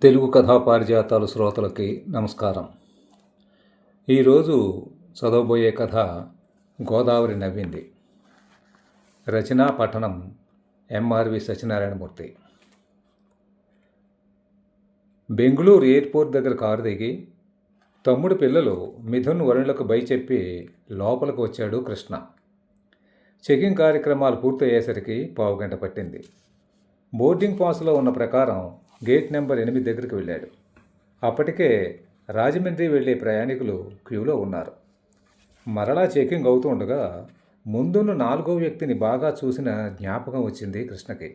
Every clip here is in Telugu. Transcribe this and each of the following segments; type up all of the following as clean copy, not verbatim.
తెలుగు కథా పారిజాతాలు శ్రోతలకి నమస్కారం. ఈరోజు చదవబోయే కథ గోదావరి నవ్వింది. రచనా పఠనం ఎంఆర్వి సత్యనారాయణమూర్తి. బెంగుళూరు ఎయిర్పోర్ట్ దగ్గర కారు దిగి తమ్ముడు పిల్లలు మిథున్ వరుణులకు బై చెప్పి లోపలికి వచ్చాడు కృష్ణ. చెకింగ్ కార్యక్రమాలు పూర్తయ్యేసరికి పావుగంట పట్టింది. బోర్డింగ్ పాస్లో ఉన్న ప్రకారం గేట్ నెంబర్ 8 దగ్గరికి వెళ్ళాడు. అప్పటికే రాజమండ్రి వెళ్ళే ప్రయాణికులు క్యూలో ఉన్నారు. మరలా చెకింగ్ అవుతూ ఉండగా ముందున్న 4వ వ్యక్తిని బాగా చూసిన జ్ఞాపకం వచ్చింది కృష్ణకి.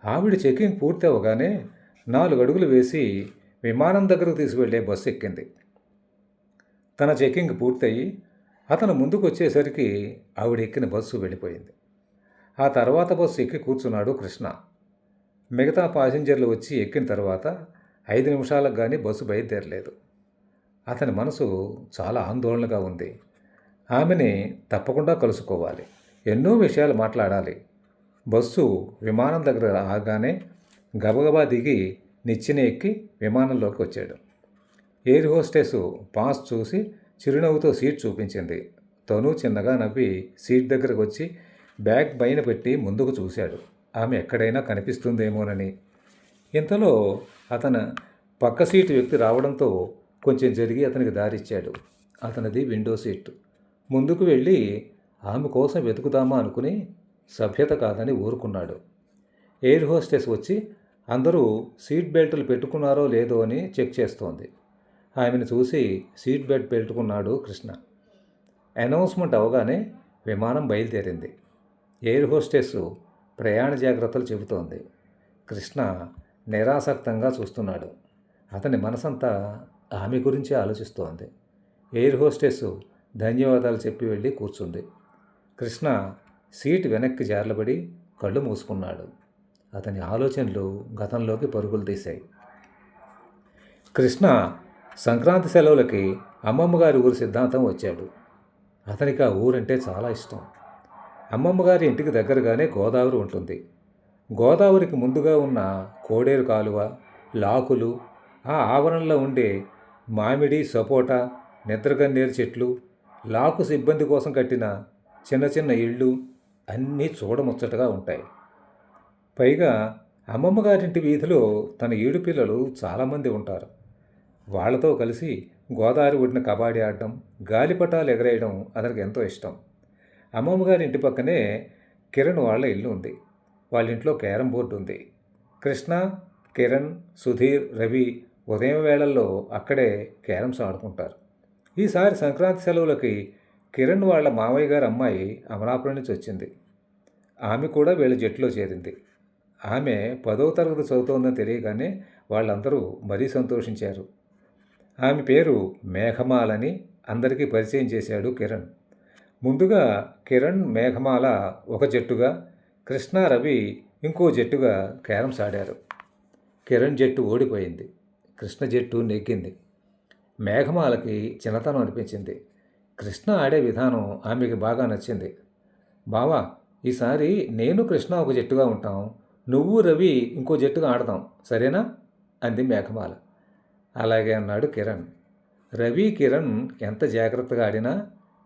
ఆవిడ చెకింగ్ పూర్తి అవ్వగానే 4 అడుగులు వేసి విమానం దగ్గరకు తీసుకువెళ్ళే బస్సు ఎక్కింది. తన చెకింగ్ పూర్తయి అతను ముందుకు వచ్చేసరికి ఆవిడ ఎక్కిన బస్సు వెళ్ళిపోయింది. ఆ తర్వాత బస్సు ఎక్కి కూర్చున్నాడు కృష్ణ. మిగతా ప్యాసింజర్లు వచ్చి ఎక్కిన తర్వాత 5 నిమిషాలకు కానీ బస్సు బయలుదేరలేదు. అతని మనసు చాలా ఆందోళనగా ఉంది. ఆమెని తప్పకుండా కలుసుకోవాలి, ఎన్నో విషయాలు మాట్లాడాలి. బస్సు విమానం దగ్గర ఆగానే గబగబా దిగి నిచ్చెన ఎక్కి విమానంలోకి వచ్చాడు. ఎయిర్ హోస్టెస్ పాస్ చూసి చిరునవ్వుతో సీట్ చూపించింది. తను చిన్నగా నవ్వి సీట్ దగ్గరకు వచ్చి బ్యాగ్ పైన పెట్టి ముందుకు చూశాడు, ఆమె ఎక్కడైనా కనిపిస్తుందేమోనని. ఇంతలో అతను పక్క సీటు వ్యక్తి రావడంతో కొంచెం జరిగి అతనికి దారిచ్చాడు. అతనిది విండో సీట్. ముందుకు వెళ్ళి ఆమె కోసం వెతుకుదామా అనుకుని సభ్యత కాదని ఊరుకున్నాడు. ఎయిర్ హోస్టెస్ వచ్చి అందరూ సీట్ బెల్టులు పెట్టుకున్నారో లేదో అని చెక్ చేస్తోంది. ఆమెను చూసి సీట్ బెల్ట్ పెట్టుకున్నాడు కృష్ణ. అనౌన్స్మెంట్ అవగానే విమానం బయలుదేరింది. ఎయిర్ హోస్టెస్ ప్రయాణ జాగ్రత్తలు చెబుతోంది. కృష్ణ నిరాసక్తంగా చూస్తున్నాడు. అతని మనసంతా ఆమె గురించి ఆలోచిస్తోంది. ఎయిర్ హోస్టెస్ ధన్యవాదాలు చెప్పి వెళ్ళి కూర్చుంది. కృష్ణ సీట్ వెనక్కి జార్లబడి కళ్ళు మూసుకున్నాడు. అతని ఆలోచనలు గతంలోకి పరుగులు తీశాయి. కృష్ణ సంక్రాంతి సెలవులకి అమ్మమ్మగారి ఊరు సిద్ధాంతం వచ్చాడు. అతనికి ఆ ఊరంటే చాలా ఇష్టం. అమ్మమ్మగారి ఇంటికి దగ్గరగానే గోదావరి ఉంటుంది. గోదావరికి ముందుగా ఉన్న కోడేరు కాలువ, లాకులు, ఆ ఆవరణలో ఉండే మామిడి, సపోటా, నిద్రగన్నేరు చెట్లు, లాకు సిబ్బంది కోసం కట్టిన చిన్న చిన్న ఇళ్ళు అన్నీ చూడముచ్చటగా ఉంటాయి. పైగా అమ్మమ్మగారింటి వీధిలో తన ఈడు పిల్లలు చాలామంది ఉంటారు. వాళ్లతో కలిసి గోదావరి ఒడిన కబాడీ ఆడడం, గాలిపటాలు ఎగరేయడం అతనికి ఎంతో ఇష్టం. అమ్మమ్మగారి ఇంటి పక్కనే కిరణ్ వాళ్ళ ఇల్లు ఉంది. వాళ్ళ ఇంట్లో క్యారమ్ బోర్డు ఉంది. కృష్ణ, కిరణ్, సుధీర్, రవి ఉదయం వేళల్లో అక్కడే క్యారమ్స్ ఆడుకుంటారు. ఈసారి సంక్రాంతి సెలవులకి కిరణ్ వాళ్ళ మావయ్య గారి అమ్మాయి అమలాపురం నుంచి వచ్చింది. ఆమె కూడా వీళ్ళ జట్టులో చేరింది. ఆమె 10వ తరగతి చదువుతోందని తెలియగానే వాళ్ళందరూ మరీ సంతోషించారు. ఆమె పేరు మేఘమాలని అందరికీ పరిచయం చేశాడు కిరణ్. ముందుగా కిరణ్, మేఘమాల ఒక జట్టుగా, కృష్ణ, రవి ఇంకో జట్టుగా క్యారమ్స్ ఆడారు. కిరణ్ జట్టు ఓడిపోయింది. కృష్ణ జట్టు నెగ్గింది. మేఘమాలకి చిన్నతనం అనిపించింది. కృష్ణ ఆడే విధానం ఆమెకి బాగా నచ్చింది. బావా, ఈసారి నేను కృష్ణ ఒక జట్టుగా ఉంటాం, నువ్వు రవి ఇంకో జట్టుగా ఆడదాం, సరేనా అంది మేఘమాల. అలాగే అన్నాడు కిరణ్. రవి, కిరణ్ ఎంత జాగ్రత్తగా ఆడినా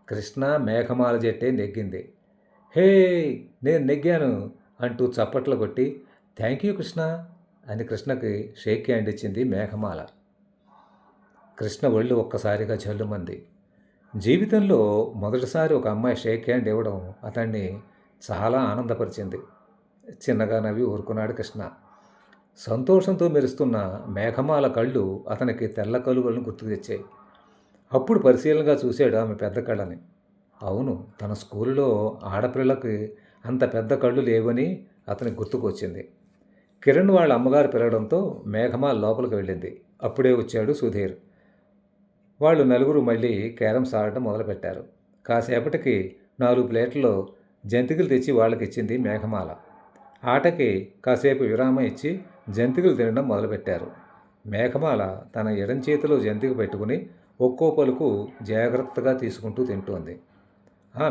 కృష్ణ, మేఘమాల జట్టే నెగ్గింది. హే, నేను నెగ్గాను అంటూ చప్పట్లు కొట్టి థ్యాంక్ యూ కృష్ణ అని కృష్ణకి షేక్ హ్యాండ్ ఇచ్చింది మేఘమాల. కృష్ణ ఒళ్ళు ఒక్కసారిగా జల్లుమంది. జీవితంలో మొదటిసారి ఒక అమ్మాయి షేక్ హ్యాండ్ ఇవ్వడం అతన్ని చాలా ఆనందపరిచింది. చిన్నగా నవ్వి ఊరుకున్నాడు కృష్ణ. సంతోషంతో మెరుస్తున్న మేఘమాల కళ్ళు అతనికి తెల్ల కలువలను గుర్తు తెచ్చాయి. అప్పుడు పరిశీలనగా చూశాడు ఆమె పెద్ద కళ్ళని. అవును, తన స్కూల్లో ఆడపిల్లకి అంత పెద్ద కళ్ళు లేవని అతనికి గుర్తుకొచ్చింది. కిరణ్ వాళ్ళ అమ్మగారు పిలవడంతో మేఘమాల లోపలికి వెళ్ళింది. అప్పుడే వచ్చాడు సుధీర్. వాళ్ళు నలుగురు మళ్ళీ క్యారమ్స్ ఆడటం మొదలుపెట్టారు. కాసేపటికి 4 ప్లేట్లలో జంతికలు తెచ్చి వాళ్ళకి ఇచ్చింది మేఘమాల. ఆటకి కాసేపు విరామం ఇచ్చి జంతికలు తినడం మొదలుపెట్టారు. మేఘమాల తన ఎడం చేతిలో జంతిక పెట్టుకుని ఒక్కో పలుకు జాగ్రత్తగా తీసుకుంటూ తింటోంది.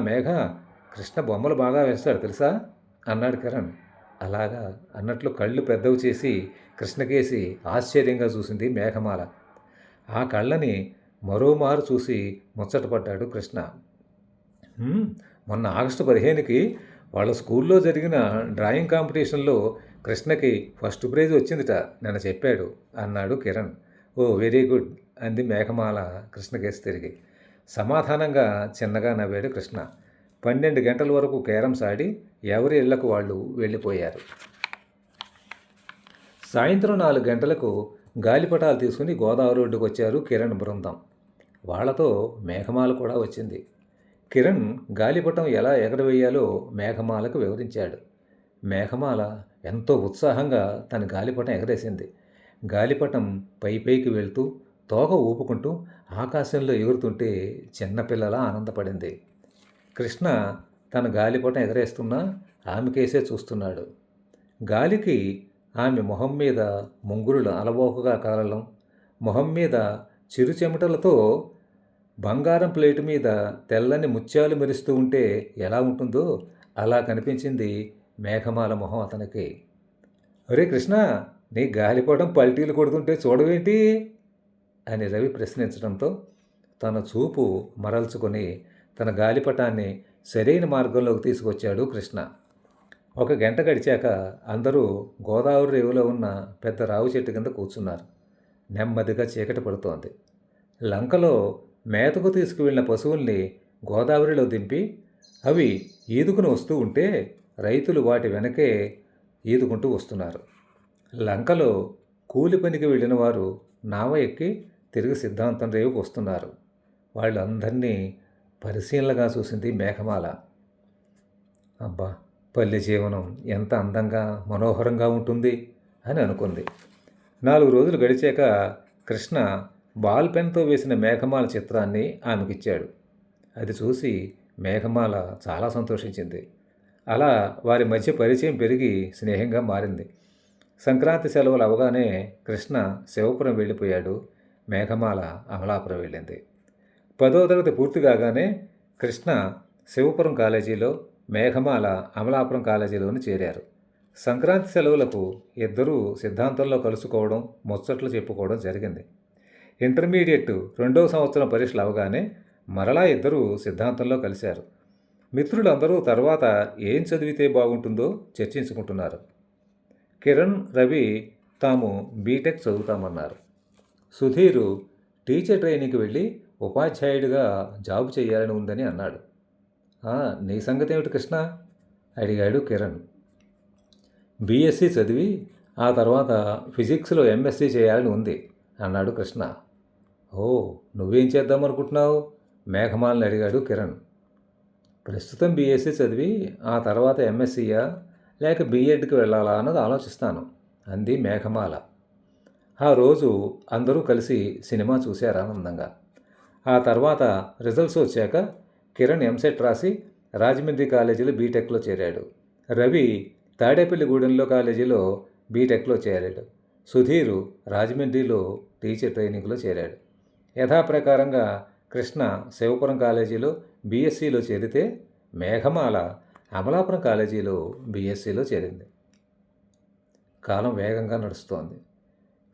మేఘ, కృష్ణ బొమ్మలు బాగా వేస్తాడు తెలుసా అన్నాడు కిరణ్. అలాగా అన్నట్లు కళ్ళు పెద్దవి చేసి కృష్ణకేసి ఆశ్చర్యంగా చూసింది మేఘమాల. ఆ కళ్ళని మరోమారు చూసి ముచ్చటపడ్డాడు కృష్ణ. మొన్న ఆగస్టు 15కి వాళ్ళ స్కూల్లో జరిగిన డ్రాయింగ్ కాంపిటీషన్లో కృష్ణకి ఫస్ట్ ప్రైజ్ వచ్చిందిట నిన్న చెప్పాడు అన్నాడు కిరణ్. ఓ వెరీ గుడ్ అంది మేఘమాల కృష్ణకేసి తిరిగి. సమాధానంగా చిన్నగా నవ్వాడు కృష్ణ. 12 గంటల వరకు క్యారమ్స్ ఆడి ఎవరి ఇళ్లకు వాళ్ళు వెళ్ళిపోయారు. సాయంత్రం 4 గంటలకు గాలిపటాలు తీసుకుని గోదావరి ఒడ్డుకు వచ్చారు కిరణ్ బృందం. వాళ్లతో మేఘమాల కూడా వచ్చింది. కిరణ్ గాలిపటం ఎలా ఎగరవేయాలో మేఘమాలకు వివరించాడు. మేఘమాల ఎంతో ఉత్సాహంగా తన గాలిపటం ఎగరేసింది. గాలిపటం పైకి వెళ్తూ తోక ఊపుకుంటూ ఆకాశంలో ఎగురుతుంటే చిన్నపిల్లలా ఆనందపడింది. కృష్ణ తన గాలిపటం ఎగరేస్తున్నా ఆమెకేసే చూస్తున్నాడు. గాలికి ఆమె మొహం మీద ముంగురులు అలవోకగా కదలడం, మొహం మీద చిరు చెమటలతో బంగారం ప్లేటు మీద తెల్లని ముత్యాలు మెరుస్తూ ఉంటే ఎలా ఉంటుందో అలా కనిపించింది మేఘమాల మొహం అతనికి. ఒరే కృష్ణ, నీ గాలిపటం పల్టీలు కొడుతుంటే చూడవేంటి అని రవి ప్రశ్నించడంతో తన చూపు మరల్చుకొని తన గాలిపటాన్ని సరైన మార్గంలోకి తీసుకొచ్చాడు కృష్ణ. 1 గంట గడిచాక అందరూ గోదావరి రేవులో ఉన్న పెద్ద రావి చెట్టు కింద కూర్చున్నారు. నెమ్మదిగా చీకటి పడుతోంది. లంకలో మేతకు తీసుకువెళ్ళిన పశువుల్ని గోదావరిలో దింపి అవి ఈదుకుని వస్తూ ఉంటే రైతులు వాటి వెనకే ఈదుకుంటూ వస్తున్నారు. లంకలో కూలి పనికి వెళ్ళిన వారు నావ ఎక్కి తిరిగి సిద్ధాంతం రేవుకు వస్తున్నారు. వాళ్ళందరినీ పరిశీలనగా చూసింది మేఘమాల. అబ్బా, పల్లె జీవనం ఎంత అందంగా మనోహరంగా ఉంటుంది అని అనుకుంది. 4 రోజులు గడిచాక కృష్ణ బాల్ పెన్తో వేసిన మేఘమాల చిత్రాన్ని ఆమెకిచ్చాడు. అది చూసి మేఘమాల చాలా సంతోషించింది. అలా వారి మధ్య పరిచయం పెరిగి స్నేహంగా మారింది. సంక్రాంతి సెలవులు అవగానే కృష్ణ శివపురం వెళ్ళిపోయాడు. మేఘమాల అమలాపురం వెళ్ళింది. 10వ తరగతి పూర్తి కాగానే కృష్ణ శివపురం కాలేజీలో, మేఘమాల అమలాపురం కాలేజీలోని చేరారు. సంక్రాంతి సెలవులకు ఇద్దరూ సిద్ధాంతంలో కలుసుకోవడం, ముచ్చట్లు చెప్పుకోవడం జరిగింది. ఇంటర్మీడియట్ 2వ సంవత్సరం పరీక్షలు అవగానే మరలా ఇద్దరూ సిద్ధాంతంలో కలిశారు. మిత్రులందరూ తర్వాత ఏం చదివితే బాగుంటుందో చర్చించుకుంటున్నారు. కిరణ్, రవి తాము బీటెక్ చదువుతామన్నారు. సుధీరు టీచర్ ట్రైనింగ్కి వెళ్ళి ఉపాధ్యాయుడిగా జాబ్ చేయాలని ఉందని అన్నాడు. నీ సంగతి ఏమిటి కృష్ణ అడిగాడు కిరణ్. బీఎస్సీ చదివి ఆ తర్వాత ఫిజిక్స్లో ఎంఎస్సీ చేయాలని ఉంది అన్నాడు కృష్ణ. ఓ, నువ్వేం చేద్దామనుకుంటున్నావు మేఘమాలని అడిగాడు కిరణ్. ప్రస్తుతం బీఎస్సీ చదివి ఆ తర్వాత ఎంఎస్సీయా లేక బీఎడ్కి వెళ్ళాలా అన్నది ఆలోచిస్తాను అంది మేఘమాల. ఆ రోజు అందరూ కలిసి సినిమా చూశారు ఆనందంగా. ఆ తర్వాత రిజల్ట్స్ వచ్చాక కిరణ్ ఎంసెట్ రాసి రాజమండ్రి కాలేజీలో బీటెక్లో చేరాడు. రవి తాడేపల్లిగూడెంలో కాలేజీలో బీటెక్లో చేరాడు. సుధీరు రాజమండ్రిలో టీచర్ ట్రైనింగ్లో చేరాడు. యథాప్రకారంగా కృష్ణ శివపురం కాలేజీలో బీఎస్సీలో చేరితే మేఘమాల అమలాపురం కాలేజీలో బీఎస్సీలో చేరింది. కాలం వేగంగా నడుస్తోంది.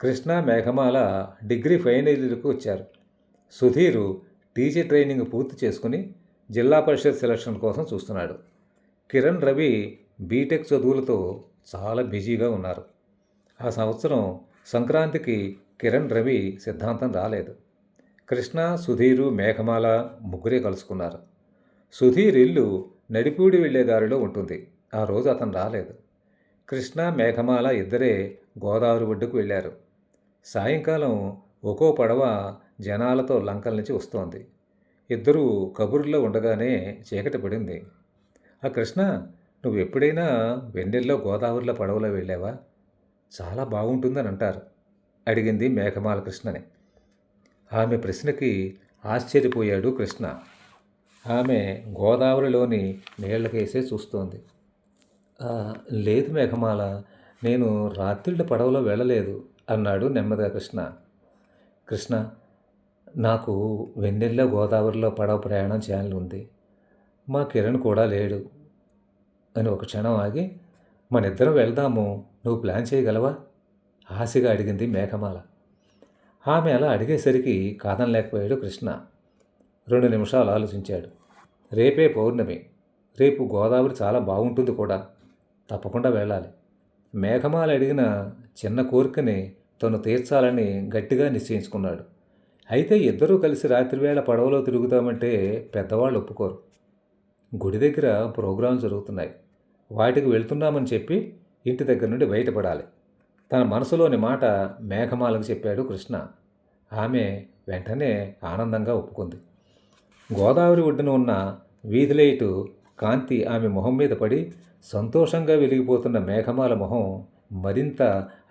కృష్ణ, మేఘమాల డిగ్రీ ఫైనల్ ఇయర్కు వచ్చారు. సుధీరు టీచర్ ట్రైనింగ్ పూర్తి చేసుకుని జిల్లా పరిషత్ సెలక్షన్ కోసం చూస్తున్నాడు. కిరణ్, రవి బీటెక్ చదువులతో చాలా బిజీగా ఉన్నారు. ఆ సంవత్సరం సంక్రాంతికి కిరణ్, రవి సిద్ధాంతం రాలేదు. కృష్ణ, సుధీరు, మేఘమాల ముగ్గురే కలుసుకున్నారు. సుధీర్ ఇల్లు నడిపూడి వెళ్ళే దారిలో ఉంటుంది. ఆ రోజు అతను రాలేదు. కృష్ణ, మేఘమాల ఇద్దరే గోదావరి ఒడ్డుకు వెళ్ళారు. సాయంకాలం ఒక్కో పడవ జనాలతో లంకల నుంచి వస్తోంది. ఇద్దరూ కబుర్లో ఉండగానే చీకటి పడింది. కృష్ణ, నువ్వు ఎప్పుడైనా వెన్నెల్లో గోదావరిలో పడవలో వెళ్ళావా? చాలా బాగుంటుందని అంటారు అడిగింది మేఘమాల కృష్ణని. ఆమె ప్రశ్నకి ఆశ్చర్యపోయాడు కృష్ణ. ఆమె గోదావరిలోని నీళ్లకేసే చూస్తోంది. లేదు మేఘమాల, నేను రాత్రిళ్ళ పడవలో వెళ్ళలేదు అన్నాడు నెమ్మదిగా కృష్ణ. కృష్ణ, నాకు వెన్నెల్లో గోదావరిలో పడవ ప్రయాణం చేయాలని ఉంది. మా కిరణ్ కూడా లేడు అని ఒక క్షణం ఆగి, మనిద్దరం వెళ్దాము, నువ్వు ప్లాన్ చేయగలవా? ఆశగా అడిగింది మేఘమాల. ఆమె అలా అడిగేసరికి కాదనలేకపోయాడు కృష్ణ. 2 నిమిషాలు ఆలోచించాడు. రేపే పౌర్ణమి, రేపు గోదావరి చాలా బాగుంటుంది కూడా, తప్పకుండా వెళ్ళాలి. మేఘమాల అడిగిన చిన్న కోరికని తను తీర్చాలని గట్టిగా నిశ్చయించుకున్నాడు. అయితే ఇద్దరూ కలిసి రాత్రివేళ పడవలో తిరుగుతామంటే పెద్దవాళ్ళు ఒప్పుకోరు. గుడి దగ్గర ప్రోగ్రాంలు జరుగుతున్నాయి, వాటికి వెళ్తున్నామని చెప్పి ఇంటి దగ్గర నుండి బయటపడాలి. తన మనసులోని మాట మేఘమాలకు చెప్పాడు కృష్ణ. ఆమె వెంటనే ఆనందంగా ఒప్పుకుంది. గోదావరి ఒడ్డున ఉన్న వీధి లైటు కాంతి ఆమె మొహం మీద పడి సంతోషంగా వెలిగిపోతున్న మేఘమాల మొహం మరింత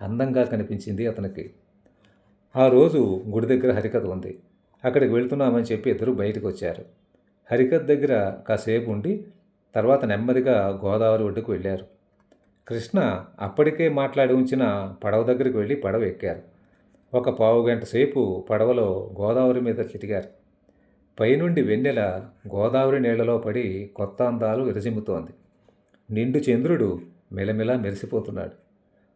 అందంగా కనిపించింది అతనికి. ఆ రోజు గుడి దగ్గర హరికథ ఉంది. అక్కడికి వెళ్తున్నామని చెప్పి ఇద్దరు బయటకు వచ్చారు. హరికథ దగ్గర కాసేపు ఉండి తర్వాత నెమ్మదిగా గోదావరి ఒడ్డుకు వెళ్ళారు. కృష్ణ అప్పటికే మాట్లాడి ఉంచిన పడవ దగ్గరికి వెళ్ళి పడవ ఎక్కారు. ఒక పావుగంట సేపు పడవలో గోదావరి మీద తిరిగారు. పైనుండి వెన్నెల గోదావరి నీళ్లలో పడి కొత్త అందాలు విరజిమ్ముతోంది. నిండు చంద్రుడు మెలమెలా మెరిసిపోతున్నాడు.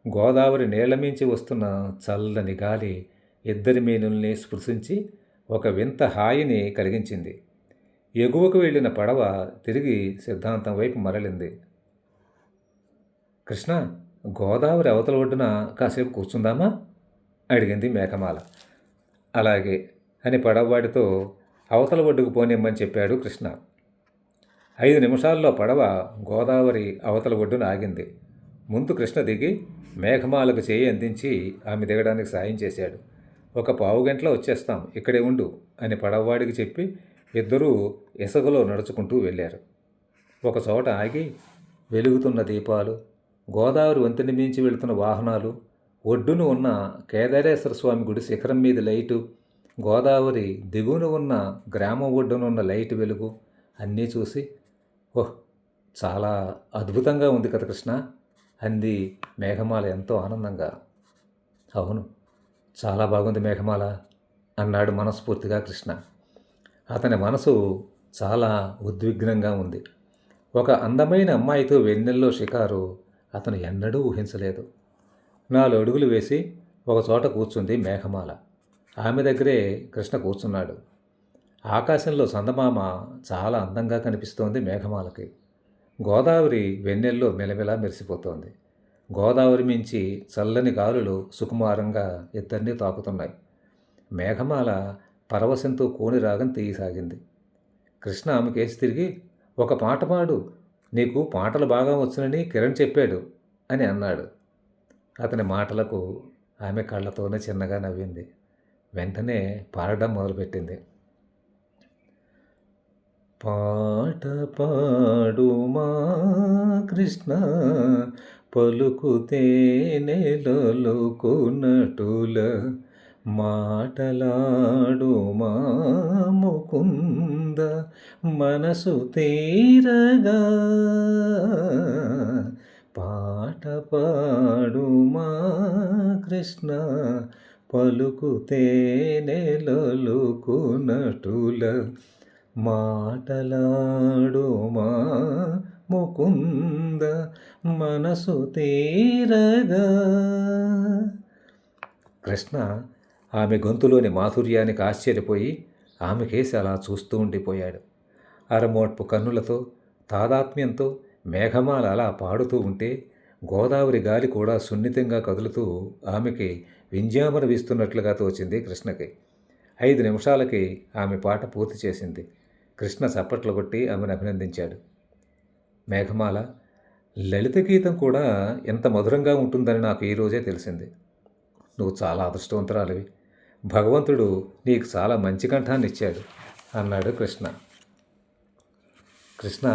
గోదావరి నీళ్లమించి వస్తున్న చల్లని గాలి ఇద్దరి మీనుల్ని స్పృశించి ఒక వింత హాయిని కలిగించింది. ఎగువకు వెళ్ళిన పడవ తిరిగి సిద్ధాంతం వైపు మరలింది. కృష్ణ, గోదావరి అవతల ఒడ్డున కాసేపు కూర్చుందామా? అడిగింది మేఘమాల. అలాగే అని పడవవాడితో అవతల ఒడ్డుకు పోనిమ్మని చెప్పాడు కృష్ణ. 5 నిమిషాల్లో పడవ గోదావరి అవతల ఒడ్డున ఆగింది. ముందు కృష్ణ దిగి మేఘమాలకు చేయి అందించి ఆమె దిగడానికి సాయం చేశాడు. ఒక పావుగంటలో వచ్చేస్తాం, ఇక్కడే ఉండు అని పడవవాడికి చెప్పి ఇద్దరూ ఇసుకలో నడుచుకుంటూ వెళ్ళారు. ఒకచోట ఆగి వెలుగుతున్న దీపాలు, గోదావరి వంతెన మించి వెళుతున్న వాహనాలు, ఒడ్డున ఉన్న కేదారేశ్వర స్వామి గుడి శిఖరం మీద లైటు, గోదావరి దిగువన ఉన్న గ్రామం ఒడ్డున ఉన్న లైటు వెలుగు అన్నీ చూసి, ఓహ్, చాలా అద్భుతంగా ఉంది కదా కృష్ణ అంది మేఘమాల ఎంతో ఆనందంగా. అవును, చాలా బాగుంది మేఘమాల అన్నాడు మనస్ఫూర్తిగా కృష్ణ. అతని మనసు చాలా ఉద్విగ్నంగా ఉంది. ఒక అందమైన అమ్మాయితో వెన్నెల్లో షికారు అతను ఎన్నడూ ఊహించలేదు. 4 అడుగులు వేసి ఒకచోట కూర్చుంది మేఘమాల. ఆమె దగ్గరే కృష్ణ కూర్చున్నాడు. ఆకాశంలో చందమామ చాలా అందంగా కనిపిస్తోంది మేఘమాలకి. గోదావరి వెన్నెల్లో మెలమెలా మెరిసిపోతోంది. గోదావరి మించి చల్లని గాలులు సుకుమారంగా ఇద్దరినీ తాకుతున్నాయి. మేఘమాల పరవశంతో కోని రాగం తీయసాగింది. కృష్ణ ఆమెకేసి తిరిగి, ఒక పాట పాడు, నీకు పాటలు బాగా వచ్చునని కిరణ్ చెప్పాడు అని అన్నాడు. అతని మాటలకు ఆమె కళ్ళతోనే చిన్నగా నవ్వింది. వెంటనే పాడడం మొదలుపెట్టింది. పాట పాడుమా కృష్ణ, పలుకుతే నెలలుకున్నటుల, మాటలాడుమా ముకుంద, మనసు తీరగా. పాట పాడుమా కృష్ణ, పలుకుతే నెలలుకున్నటుల, మాటలాడుమా ముకుంద, మనసు తీరగా. కృష్ణ ఆమె గొంతులోని మాధుర్యానికి ఆశ్చర్యపోయి ఆమెకేసి అలా చూస్తూ ఉండిపోయాడు. అరమోట్పు కన్నులతో తాదాత్మ్యంతో మేఘమాల అలా పాడుతూ ఉంటే గోదావరి గాలి కూడా సున్నితంగా కదులుతూ ఆమెకి వింజామర వీస్తున్నట్లుగా తోచింది కృష్ణకి. 5 నిమిషాలకి ఆమె పాట పూర్తి చేసింది. కృష్ణ చప్పట్లు కొట్టి ఆమెను అభినందించాడు. మేఘమాల, లలిత గీతం కూడా ఎంత మధురంగా ఉంటుందని నాకు ఈరోజే తెలిసింది. నువ్వు చాలా అదృష్టవంతురాలివి. భగవంతుడు నీకు చాలా మంచి కంఠాన్ని ఇచ్చాడు అన్నాడు కృష్ణ. కృష్ణ,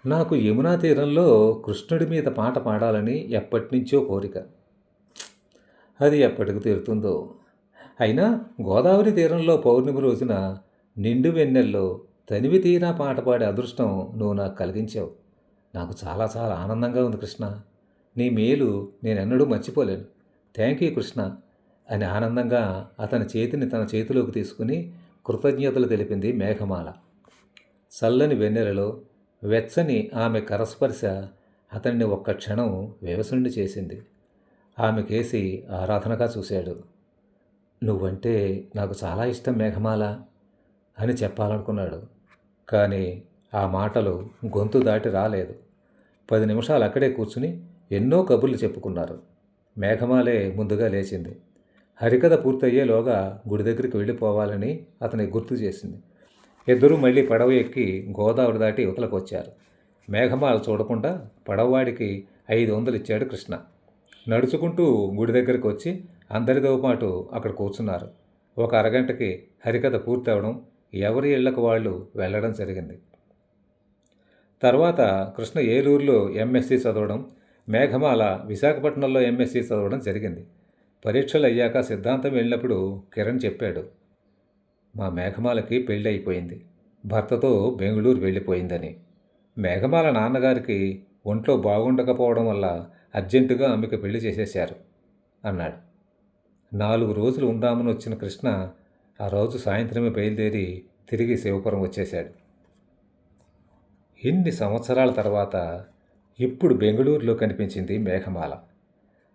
నాకు యమునా తీరంలో కృష్ణుడి మీద పాట పాడాలని ఎప్పటినుంచో కోరిక. అది ఎప్పటికి తీరుతుందో. అయినా గోదావరి తీరంలో పౌర్ణమి రోజున నిండు వెన్నెల్లో తనివి తీరా పాట పాడే అదృష్టం నువ్వు నాకు కలిగించావు. నాకు చాలా చాలా ఆనందంగా ఉంది కృష్ణ. నీ మేలు నేనెన్నడూ మర్చిపోలేను. థ్యాంక్ యూ కృష్ణ అని ఆనందంగా అతని చేతిని తన చేతిలోకి తీసుకుని కృతజ్ఞతలు తెలిపింది మేఘమాల. చల్లని వెన్నెలలో వెచ్చని ఆమె కరస్పర్శ అతన్ని ఒక్క క్షణం వివసుణ్ణి చేసింది. ఆమె కేసి ఆరాధనగా చూశాడు. నువ్వంటే నాకు చాలా ఇష్టం మేఘమాల అని చెప్పాలనుకున్నాడు. కానీ ఆ మాటలు గొంతు దాటి రాలేదు. 10 నిమిషాలు అక్కడే కూర్చుని ఎన్నో కబుర్లు చెప్పుకున్నారు. మేఘమాలే ముందుగా లేచింది. హరికథ పూర్తయ్యేలోగా గుడి దగ్గరికి వెళ్ళిపోవాలని అతని గుర్తు చేసింది. ఇద్దరూ మళ్ళీ పడవ ఎక్కి గోదావరి దాటి యువతలకు వచ్చారు. మేఘమాల చూడకుండా పడవవాడికి 500 ఇచ్చాడు కృష్ణ. నడుచుకుంటూ గుడి దగ్గరికి వచ్చి అందరితో పాటు అక్కడ కూర్చున్నారు. ఒక అరగంటకి హరికథ పూర్తవడం, ఎవరి ఇళ్లకు వాళ్ళు వెళ్ళడం జరిగింది. తర్వాత కృష్ణ ఏలూరులో ఎంఎస్సి చదవడం, మేఘమాల విశాఖపట్నంలో ఎంఎస్సి చదవడం జరిగింది. పరీక్షలు అయ్యాక సిద్ధాంతం వెళ్ళినప్పుడు కిరణ్ చెప్పాడు, మా మేఘమాలకి పెళ్ళి అయిపోయింది, భర్తతో బెంగళూరు వెళ్ళిపోయిందని. మేఘమాల నాన్నగారికి ఒంట్లో బాగుండకపోవడం వల్ల అర్జెంటుగా ఆమెకు పెళ్లి చేసేశారు అన్నాడు. 4 రోజులు ఉందామని వచ్చిన కృష్ణ ఆ రోజు సాయంత్రమే బయలుదేరి తిరిగి శివపురం వచ్చేశాడు. ఇన్ని సంవత్సరాల తర్వాత ఇప్పుడు బెంగళూరులో కనిపించింది మేఘమాల.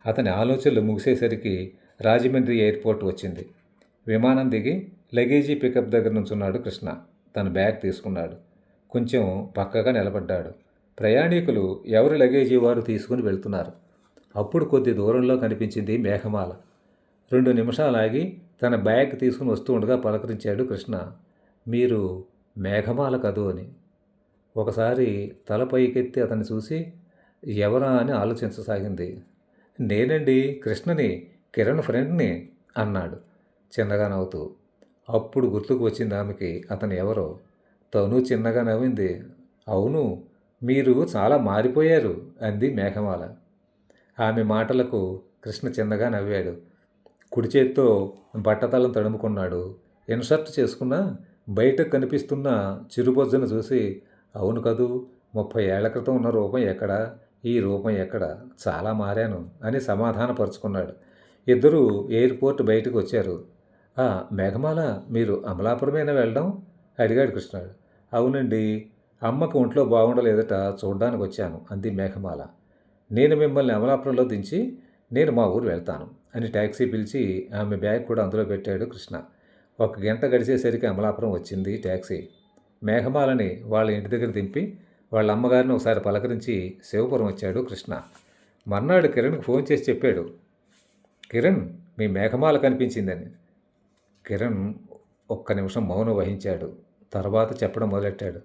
అతని ఆలోచనలు ముగిసేసరికి రాజమండ్రి ఎయిర్పోర్ట్ వచ్చింది. విమానం దిగి లగేజీ పికప్ దగ్గర నుంచున్నాడు కృష్ణ. తన బ్యాగ్ తీసుకున్నాడు. కొంచెం పక్కగా నిలబడ్డాడు. ప్రయాణికులు ఎవరి లగేజీ వారు తీసుకుని వెళ్తున్నారు. అప్పుడు కొద్ది దూరంలో కనిపించింది మేఘమాల. 2 నిమిషాలు ఆగి తన బ్యాగ్ తీసుకుని వస్తూ ఉండగా పలకరించాడు కృష్ణ. మీరు మేఘమాల కదూ అని. ఒకసారి తల పైకెత్తి అతన్ని చూసి ఎవరా అని ఆలోచించసాగింది. నేనండి, కృష్ణని, కిరణ్ ఫ్రెండ్ని అన్నాడు చిన్నగా నవ్వుతూ. అప్పుడు గుర్తుకు వచ్చింది ఆమెకి అతను ఎవరో. తను చిన్నగా నవ్వింది. అవును, మీరు చాలా మారిపోయారు అంది మేఘమాల. ఆమె మాటలకు కృష్ణ చిన్నగా నవ్వాడు. కుడి చేత్తో బట్టతలం తడుముకున్నాడు. ఇన్షర్ట్ చేసుకున్న బయటకు కనిపిస్తున్న చిరుబొజ్జను చూసి, అవును కదూ, 30 ఏళ్ల క్రితం ఉన్న రూపం ఎక్కడ, ఈ రూపం ఎక్కడ, చాలా మారాను అని సమాధానపరుచుకున్నాడు. ఇద్దరూ ఎయిర్పోర్ట్ బయటకు వచ్చారు. మేఘమాల, మీరు అమలాపురమేనా వెళ్ళడం అడిగాడు కృష్ణుడు. అవునండి, అమ్మకు ఒంట్లో బాగుండలేదట, చూడ్డానికి వచ్చాను అంది మేఘమాల. నేను మిమ్మల్ని అమలాపురంలో దించి నేను మా ఊరు వెళ్తాను అని ట్యాక్సీ పిలిచి ఆమె బ్యాగ్ కూడా అందులో పెట్టాడు కృష్ణ. 1 గంట గడిచేసరికి అమలాపురం వచ్చింది ట్యాక్సీ. మేఘమాలని వాళ్ళ ఇంటి దగ్గర దింపి వాళ్ళ అమ్మగారిని ఒకసారి పలకరించి శివపురం వచ్చాడు కృష్ణ. మర్నాడు కిరణ్కి ఫోన్ చేసి చెప్పాడు, కిరణ్, మీ మేఘమాల కనిపించిందని. కిరణ్ 1 నిమిషం మౌనం వహించాడు. తర్వాత చెప్పడం మొదలెట్టాడు.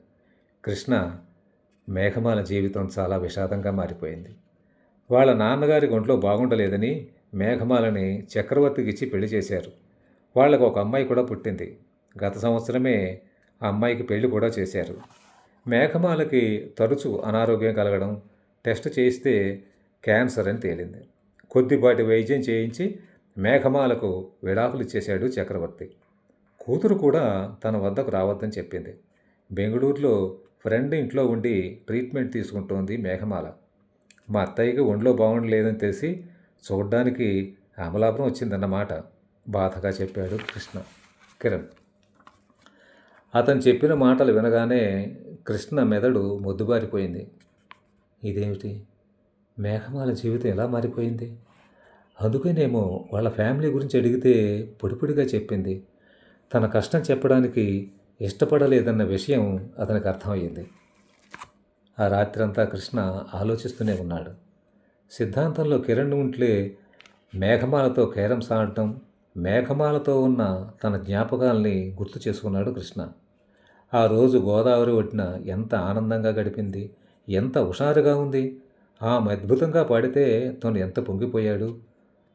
కృష్ణ, మేఘమాల జీవితం చాలా విషాదంగా మారిపోయింది. వాళ్ళ నాన్నగారికి ఒంట్లో బాగుండలేదని మేఘమాలని చక్రవర్తికి ఇచ్చి పెళ్లి చేశారు. వాళ్ళకు ఒక అమ్మాయి కూడా పుట్టింది. గత సంవత్సరమే ఆ అమ్మాయికి పెళ్లి కూడా చేశారు. మేఘమాలకి తరచూ అనారోగ్యం కలగడం, టెస్ట్ చేయిస్తే క్యాన్సర్ అని తేలింది. కొద్దిపాటి వైద్యం చేయించి మేఘమాలకు విడాకులు ఇచ్చేశాడు చక్రవర్తి. కూతురు కూడా తన వద్దకు రావద్దని చెప్పింది. బెంగళూరులో ఫ్రెండ్ ఇంట్లో ఉండి ట్రీట్మెంట్ తీసుకుంటోంది మేఘమాల. మా అత్తయ్యకి ఒంట్లో బాగుండలేదని తెలిసి చూడ్డానికి అమలాపురం వచ్చిందన్నమాట బాధగా చెప్పాడు కిరణ్. అతను చెప్పిన మాటలు వినగానే కృష్ణ మెదడు మొద్దుబారిపోయింది. ఇదేమిటి, మేఘమాల జీవితం ఎలా మారిపోయింది? అందుకనేమో వాళ్ళ ఫ్యామిలీ గురించి అడిగితే పొడిపొడిగా చెప్పింది. తన కష్టం చెప్పడానికి ఇష్టపడలేదన్న విషయం అతనికి అర్థమయ్యింది. ఆ రాత్రంతా కృష్ణ ఆలోచిస్తూనే ఉన్నాడు. సిద్ధాంతంలో కిరణ్ ఉంట్లే మేఘమాలతో కేరమ్స్ ఆడటం, మేఘమాలతో ఉన్న తన జ్ఞాపకాల్ని గుర్తు చేసుకున్నాడు కృష్ణ. ఆ రోజు గోదావరి ఒడ్డున ఎంత ఆనందంగా గడిపింది, ఎంత హుషారుగా ఉంది. ఆమె అద్భుతంగా పాడితే తను ఎంత పొంగిపోయాడు.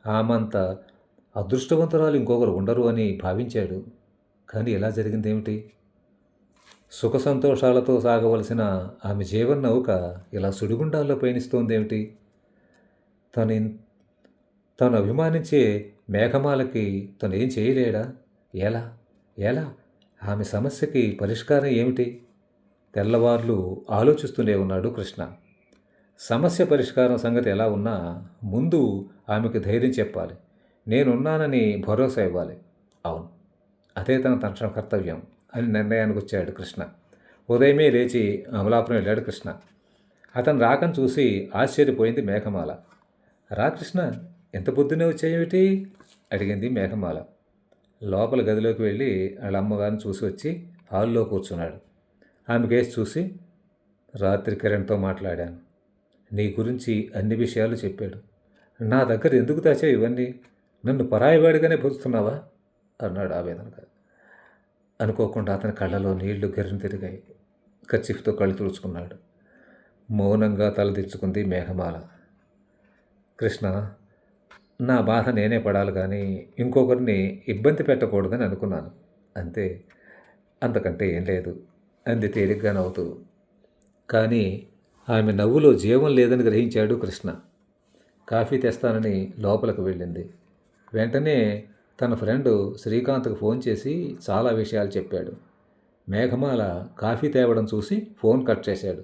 ఆమంత అదృష్టవంతురాలు ఇంకొకరు ఉండరు అని భావించాడు. కానీ ఎలా జరిగిందేమిటి? సుఖ సంతోషాలతో సాగవలసిన ఆమె జీవన నౌక ఇలా సుడిగుండాల్లో పయనిస్తోందేమిటి? తను అభిమానించే మేఘమాలకి తను ఏం చేయలేడా? ఎలా? ఆమె సమస్యకి పరిష్కారం ఏమిటి? తెల్లవార్లు ఆలోచిస్తూనే ఉన్నాడు కృష్ణ. సమస్య పరిష్కారం సంగతి ఎలా ఉన్నా ముందు ఆమెకు ధైర్యం చెప్పాలి. నేనున్నానని భరోసా ఇవ్వాలి. అవును, అదే తన తక్షణ కర్తవ్యం అని నిర్ణయానికి వచ్చాడు కృష్ణ. ఉదయమే లేచి అమలాపురం వెళ్ళాడు కృష్ణ. అతను రాకని చూసి ఆశ్చర్యపోయింది మేఘమాల. రా కృష్ణ, ఎంత పొద్దున్నే వచ్చాయేమిటి అడిగింది మేఘమాల. లోపల గదిలోకి వెళ్ళి వాళ్ళ అమ్మగారిని చూసి వచ్చి హాల్లో కూర్చున్నాడు. ఆమె కేసు చూసి, రాత్రి కిరణ్తో మాట్లాడాను. నీ గురించి అన్ని విషయాలు చెప్పాడు. నా దగ్గర ఎందుకు దాచావు ఇవన్నీ? నన్ను పరాయివాడిగానే పొలుస్తున్నావా అన్నాడు ఆవేదనగా. అనుకోకుండా అతని కళ్ళలో నీళ్లు గెర్రిన తిరిగాయి. కర్చీఫ్తో కళ్ళు తుడుచుకున్నాడు. మౌనంగా తలదించుకుంది మేఘమాల. కృష్ణ, నా బాధ నేనే పడాలి కానీ ఇంకొకరిని ఇబ్బంది పెట్టకూడదని అనుకున్నాను, అంతే, అంతకంటే ఏం లేదు అంది తేలిగ్గా నవ్వుతూ. కానీ ఆమె నవ్వులో జీవం లేదని గ్రహించాడు కృష్ణ. కాఫీ తెస్తానని లోపలికి వెళ్ళింది. వెంటనే తన ఫ్రెండు శ్రీకాంత్కు ఫోన్ చేసి చాలా విషయాలు చెప్పాడు. మేఘమాల కాఫీ తేవడం చూసి ఫోన్ కట్ చేశాడు.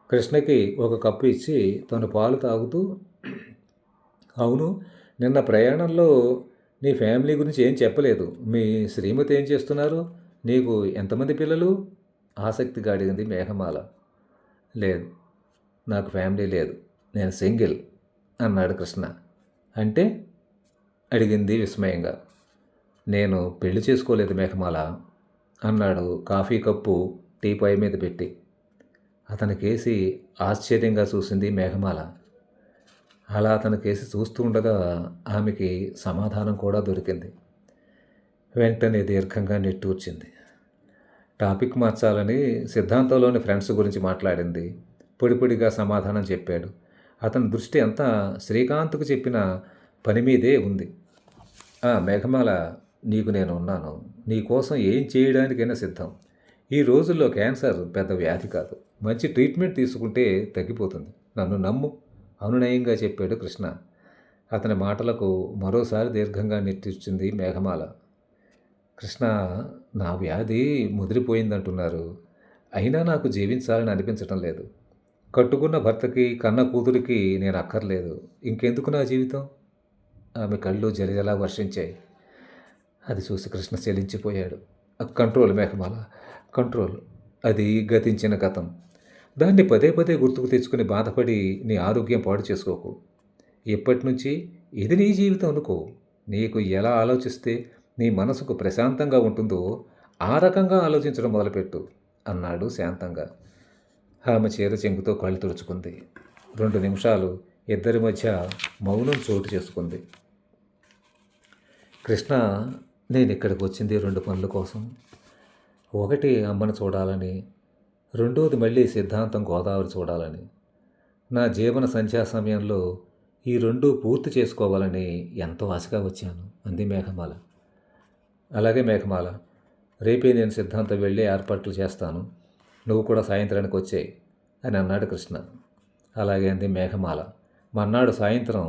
కృష్ణకి ఒక కప్పు ఇచ్చి తను పాలు తాగుతూ, అవును, నిన్న ప్రయాణంలో నీ ఫ్యామిలీ గురించి ఏం చెప్పలేదు. మీ శ్రీమతి ఏం చేస్తున్నారు? నీకు ఎంతమంది పిల్లలు? ఆసక్తిగా అడిగింది మేఘమాల. లేదు, నాకు ఫ్యామిలీ లేదు, నేను సింగిల్ అన్నాడు కృష్ణ. అంటే అడిగింది విస్మయంగా. నేను పెళ్లి చేసుకోలేదు మేఘమాల అన్నాడు కాఫీ కప్పు టీపాయ్ మీద పెట్టి. అతని కేసి ఆశ్చర్యంగా చూసింది మేఘమాల. అలా అతని కేసి చూస్తూ ఉండగా ఆమెకి సమాధానం కూడా దొరికింది. వెంటనే దీర్ఘంగా నిట్టూర్చింది. టాపిక్ మార్చాలని సిద్ధాంతంలోని ఫ్రెండ్స్ గురించి మాట్లాడింది. పొడిపొడిగా సమాధానం చెప్పాడు. అతని దృష్టి అంతా శ్రీకాంత్కు చెప్పిన పని మీదే ఉంది. మేఘమాల, నీకు నేను ఉన్నాను. నీ కోసం ఏం చేయడానికైనా సిద్ధం. ఈ రోజుల్లో క్యాన్సర్ పెద్ద వ్యాధి కాదు. మంచి ట్రీట్మెంట్ తీసుకుంటే తగ్గిపోతుంది. నన్ను నమ్ము, అనునయంగా చెప్పాడు కృష్ణ. అతని మాటలకు మరోసారి దీర్ఘంగా నిట్టూర్చింది మేఘమాల. కృష్ణ, నా వ్యాధి ముదిరిపోయిందంటున్నారు. అయినా నాకు జీవించాలని అనిపించటం లేదు. కట్టుకున్న భర్తకి, కన్న కూతురికి నేను అక్కర్లేదు. ఇంకెందుకు నా జీవితం? ఆమె కళ్ళు జలజలా వర్షించాయి. అది చూసి కృష్ణ చెలించిపోయాడు. Control Meghamala, control. అది గతించిన గతం. దాన్ని పదే పదే గుర్తుకు తెచ్చుకుని బాధపడి నీ ఆరోగ్యం పాడు చేసుకోకు. ఇప్పటి నుంచి ఇది నీ జీవితం అనుకో. నీకు ఎలా ఆలోచిస్తే నీ మనసుకు ప్రశాంతంగా ఉంటుందో ఆ రకంగా ఆలోచించడం మొదలుపెట్టు అన్నాడు శాంతంగా. ఆమె చీర చెంగుతో కళ్ళు తుడుచుకుంది. 2 నిమిషాలు ఇద్దరి మధ్య మౌనం చోటు చేసుకుంది. కృష్ణ, నేను ఇక్కడికి వచ్చింది 2 పనుల కోసం. ఒకటి అమ్మను చూడాలని, రెండోది మళ్ళీ సిద్ధాంతం గోదావరి చూడాలని. నా జీవన సంధ్యా సమయంలో ఈ 2 పూర్తి చేసుకోవాలని ఎంతో ఆశగా వచ్చాను అంది మేఘమాల. అలాగే మేఘమాల, రేపే నేను సిద్ధాంతం వెళ్ళి ఏర్పాట్లు చేస్తాను. నువ్వు కూడా సాయంత్రానికి వచ్చేయి అని అన్నాడు కృష్ణ. అలాగే అంది మేఘమాల. మర్నాడు సాయంత్రం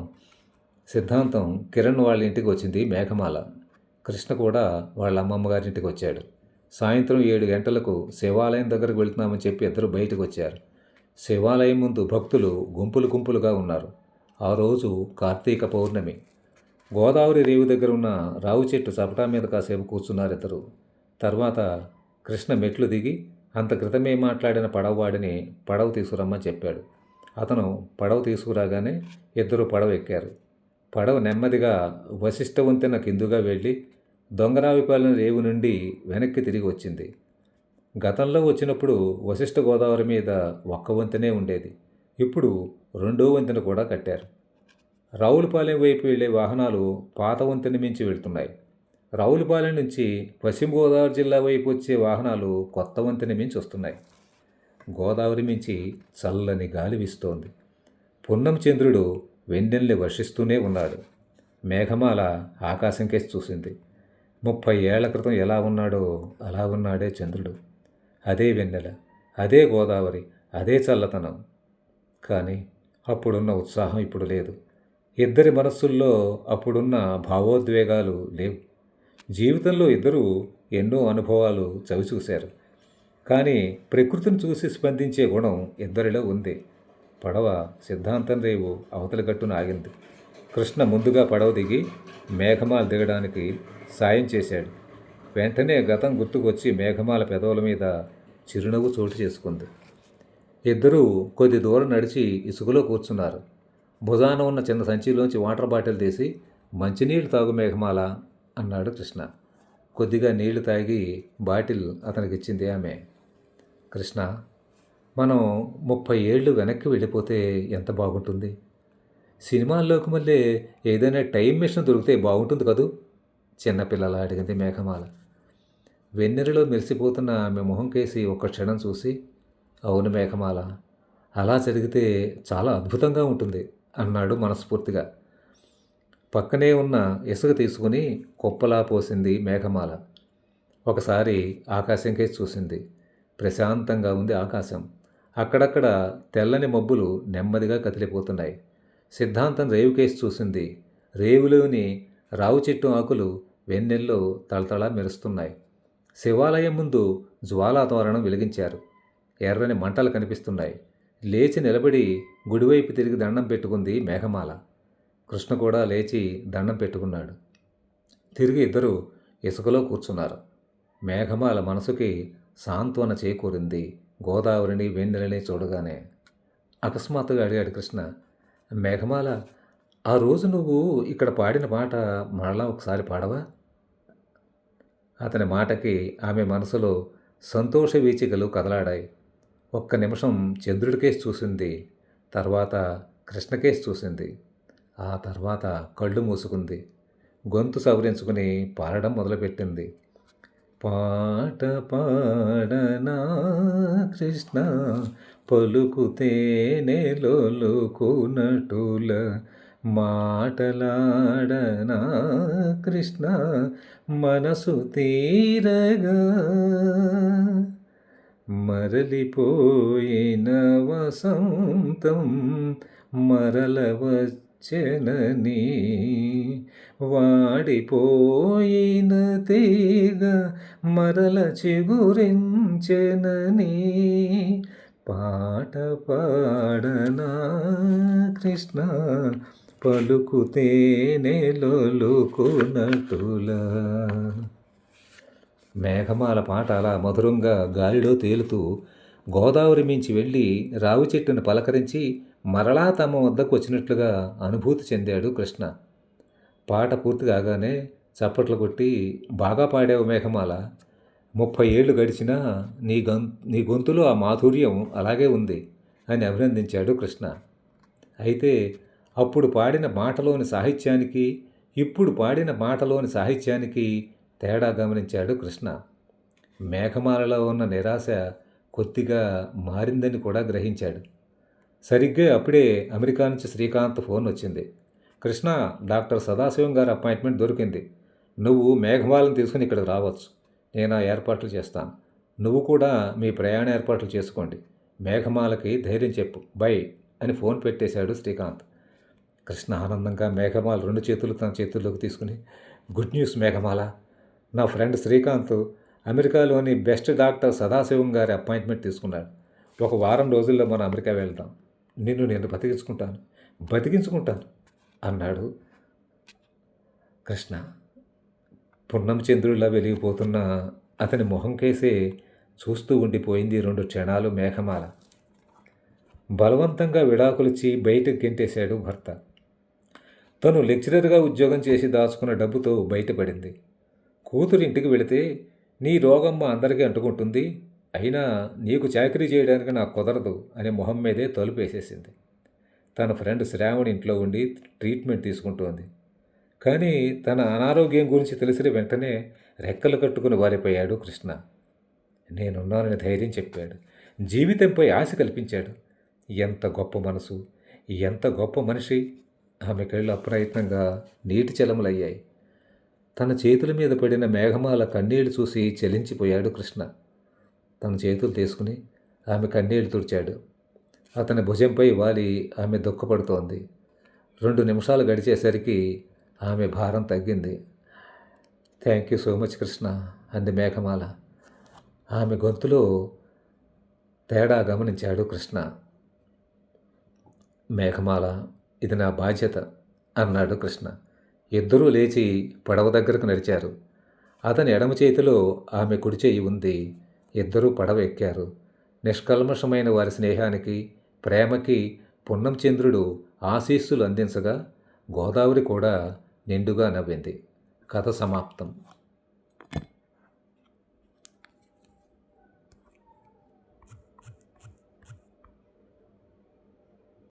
సిద్ధాంతం కిరణ్ వాళ్ళ ఇంటికి వచ్చింది మేఘమాల. కృష్ణ కూడా వాళ్ళ అమ్మమ్మగారింటికి వచ్చాడు. సాయంత్రం 7 గంటలకు శివాలయం దగ్గరకు వెళ్తున్నామని చెప్పి ఇద్దరు బయటకు వచ్చారు. శివాలయం ముందు భక్తులు గుంపులు గుంపులుగా ఉన్నారు. ఆ రోజు కార్తీక పౌర్ణమి. గోదావరి రేవు దగ్గర ఉన్న రావు చెట్టు చపటా మీద కాసేపు కూర్చున్నారు ఇద్దరు. తర్వాత కృష్ణ మెట్లు దిగి అంత క్రితమే మాట్లాడిన పడవవాడిని పడవ తీసుకురమ్మని చెప్పాడు. అతను పడవ తీసుకురాగానే ఇద్దరు పడవ ఎక్కారు. పడవ నెమ్మదిగా వశిష్ఠ వంతెన కిందుగా వెళ్ళి దొంగరావిపాలెం రేవు నుండి వెనక్కి తిరిగి వచ్చింది. గతంలో వచ్చినప్పుడు వశిష్ఠ గోదావరి మీద ఒక్క వంతెనే ఉండేది. ఇప్పుడు 2వ వంతెన కూడా కట్టారు. రావులపాలెం వైపు వెళ్ళే వాహనాలు పాత వంతెన మించి వెళ్తున్నాయి. రావులపాలెం నుంచి పశ్చిమ గోదావరి జిల్లా వైపు వచ్చే వాహనాలు కొత్త వంతెన మించి వస్తున్నాయి. గోదావరి మించి చల్లని గాలి వీస్తోంది. పున్నం చంద్రుడు వెన్నెల్ని వర్షిస్తూనే ఉన్నాడు. మేఘమాల ఆకాశం కేసి చూసింది. 30 ఏళ్ల క్రితం ఎలా ఉన్నాడో అలా ఉన్నాడే చంద్రుడు. అదే వెన్నెల, అదే గోదావరి, అదే చల్లతనం. కానీ అప్పుడున్న ఉత్సాహం ఇప్పుడు లేదు. ఇద్దరి మనస్సుల్లో అప్పుడున్న భావోద్వేగాలు లేవు. జీవితంలో ఇద్దరూ ఎన్నో అనుభవాలు చవిచూశారు. కానీ ప్రకృతిని చూసి స్పందించే గుణం ఇద్దరిలో ఉంది. పడవ సిద్ధాంతం రేవు అవతలి గట్టున ఆగింది. కృష్ణ ముందుగా పడవ దిగి మేఘమాల దిగడానికి సాయం చేశాడు. వెంటనే గతం గుర్తుకొచ్చి మేఘమాల పెదవుల మీద చిరునవ్వు చోటు చేసుకుంది. ఇద్దరూ కొద్ది దూరం నడిచి ఇసుకలో కూర్చున్నారు. భుజాన ఉన్న చిన్న సంచిలోంచి వాటర్ బాటిల్ తీసి, మంచినీళ్ళు తాగు మేఘమాల అన్నాడు కృష్ణ. కొద్దిగా నీళ్లు తాగి బాటిల్ అతనికిచ్చింది ఆమె. కృష్ణ, మనం 30 ఏళ్ళు వెనక్కి వెళ్ళిపోతే ఎంత బాగుంటుంది. సినిమాల్లోకి మళ్ళీ ఏదైనా టైం మిషన్ దొరికితే బాగుంటుంది కదూ చిన్నపిల్లల అడిగింది మేఘమాల. వెన్నెలలో మెరిసిపోతున్న ఆమె మొహం కేసి ఒక్క క్షణం చూసి, అవును మేఘమాల, అలా జరిగితే చాలా అద్భుతంగా ఉంటుంది అన్నాడు మనస్ఫూర్తిగా. పక్కనే ఉన్న ఇసుక తీసుకుని కుప్పలా పోసింది మేఘమాల. ఒకసారి ఆకాశం కేసి చూసింది. ప్రశాంతంగా ఉంది ఆకాశం. అక్కడక్కడ తెల్లని మబ్బులు నెమ్మదిగా కదిలిపోతున్నాయి. సిద్ధాంతం రేవు కేసి చూసింది. రేవులోని రావు చెట్టు ఆకులు వెన్నెల్లో తళతళ మెరుస్తున్నాయి. శివాలయం ముందు జ్వాలాతోరణం వెలిగించారు. ఎర్రని మంటలు కనిపిస్తున్నాయి. లేచి నిలబడి గుడివైపు తిరిగి దండం పెట్టుకుంది మేఘమాల. కృష్ణ కూడా లేచి దండం పెట్టుకున్నాడు. తిరిగి ఇద్దరు ఇసుకలో కూర్చున్నారు. మేఘమాల మనసుకి సాంత్వన చేకూరింది గోదావరిని వెన్నెలని చూడగానే. అకస్మాత్తుగా అడిగాడు కృష్ణ, మేఘమాల, ఆ రోజు నువ్వు ఇక్కడ పాడిన పాట మరలా ఒకసారి పాడవా? అతని మాటకి ఆమె మనసులో సంతోష వీచికలు కదలాడాయి. ఒక్క నిమిషం చంద్రుడికేసి చూసింది. తర్వాత కృష్ణకేసి చూసింది. ఆ తర్వాత కళ్ళు మూసుకుంది. గొంతు సవరించుకుని పాడడం మొదలుపెట్టింది. పాట పాడనా కృష్ణ, పలుకుతేనే లొలుకునటుల, మాటలాడనా కృష్ణ, మనసు తీరగా, మరలిపోయిన వసంతం మరల వచ్చెనని, వాడిపోయిన తీగ మరల చిగురించెనని, పాట పాడనా కృష్ణ, పలుకుతేనే లొలుకునటుల. మేఘమాల పాట అలా మధురంగా గాలిలో తేలుతూ గోదావరి మించి వెళ్ళి రావి చెట్టును పలకరించి మరలా తమ వద్దకు వచ్చినట్లుగా అనుభూతి చెందాడు కృష్ణ. పాట పూర్తి కాగానే చప్పట్లు కొట్టి, బాగా పాడావు మేఘమాల, 30 ఏళ్ళు గడిచినా నీ గొంతులో ఆ మాధుర్యం అలాగే ఉంది అని అభినందించాడు కృష్ణ. అయితే అప్పుడు పాడిన మాటలోని సాహిత్యానికి, ఇప్పుడు పాడిన మాటలోని సాహిత్యానికి తేడా గమనించాడు కృష్ణ. మేఘమాలలో ఉన్న నిరాశ కొద్దిగా మారిందని కూడా గ్రహించాడు. సరిగ్గా అప్పుడే అమెరికా నుంచి శ్రీకాంత్ ఫోన్ వచ్చింది. కృష్ణ, డాక్టర్ సదాశివం గారి అపాయింట్మెంట్ దొరికింది. నువ్వు మేఘమాలను తీసుకుని ఇక్కడికి రావచ్చు. నేను ఆ ఏర్పాట్లు చేస్తాను. నువ్వు కూడా మీ ప్రయాణ ఏర్పాట్లు చేసుకోండి. మేఘమాలకి ధైర్యం చెప్పు, బై అని ఫోన్ పెట్టేశాడు శ్రీకాంత్. కృష్ణ ఆనందంగా మేఘమాల 2 చేతులు తన చేతుల్లోకి తీసుకుని, గుడ్ న్యూస్ మేఘమాల, నా ఫ్రెండ్ శ్రీకాంత్ అమెరికాలోని బెస్ట్ డాక్టర్ సదాశివం గారి అపాయింట్మెంట్ తీసుకున్నాడు. 1 వారం రోజుల్లో మనం అమెరికా వెళ్దాం. నేను బతికించుకుంటాను అన్నాడు కృష్ణ. పున్నం చంద్రుడిలా వెలిగిపోతున్న అతని మొహం కేసే చూస్తూ ఉండిపోయింది 2 క్షణాలు మేఘమాల. బలవంతంగా విడాకులిచ్చి బయటకు గెంటేశాడు భర్త. తను లెక్చరర్గా ఉద్యోగం చేసి దాచుకున్న డబ్బుతో బయటపడింది. కూతురు ఇంటికి వెళితే, నీ రోగమ్మ అందరికీ అంటుకుంటుంది, అయినా నీకు చాకరీ చేయడానికి నాకు కుదరదు అని మొహం మీదే తలుపు వేసేసింది. తన ఫ్రెండ్ శ్రావణి ఇంట్లో ఉండి ట్రీట్మెంట్ తీసుకుంటోంది. కానీ తన అనారోగ్యం గురించి తెలిసిన వెంటనే రెక్కలు కట్టుకుని వాలిపోయాడు కృష్ణ. నేనున్నానని ధైర్యం చెప్పాడు. జీవితంపై ఆశ కల్పించాడు. ఎంత గొప్ప మనసు, ఎంత గొప్ప మనిషి. ఆమె కళ్ళు అప్రయత్నంగా నీటి చలములయ్యాయి. తన చేతుల మీద పడిన మేఘమాల కన్నీళ్లు చూసి చలించిపోయాడు కృష్ణ. తన చేతులు తీసుకుని ఆమె కన్నీళ్లు తుడిచాడు. అతని భుజంపై వాలి ఆమె దుఃఖపడుతోంది. 2 నిమిషాలు గడిచేసరికి ఆమె భారం తగ్గింది. Thank you so much Krishna అంది మేఘమాల. ఆమె గొంతులో తేడా గమనించాడు కృష్ణ. మేఘమాల, ఇది నా బాధ్యత అన్నాడు కృష్ణ. ఇద్దరూ లేచి పడవ దగ్గరకు నడిచారు. అతని ఎడమ చేతిలో ఆమె కుడి చేయి ఉంది. ఇద్దరూ పడవ ఎక్కారు. నిష్కల్మషమైన వారి స్నేహానికి, ప్రేమకి పున్నం చంద్రుడు ఆశీస్సులు అందించగా గోదావరి కూడా నిండుగా నవ్వింది. కథ సమాప్తం.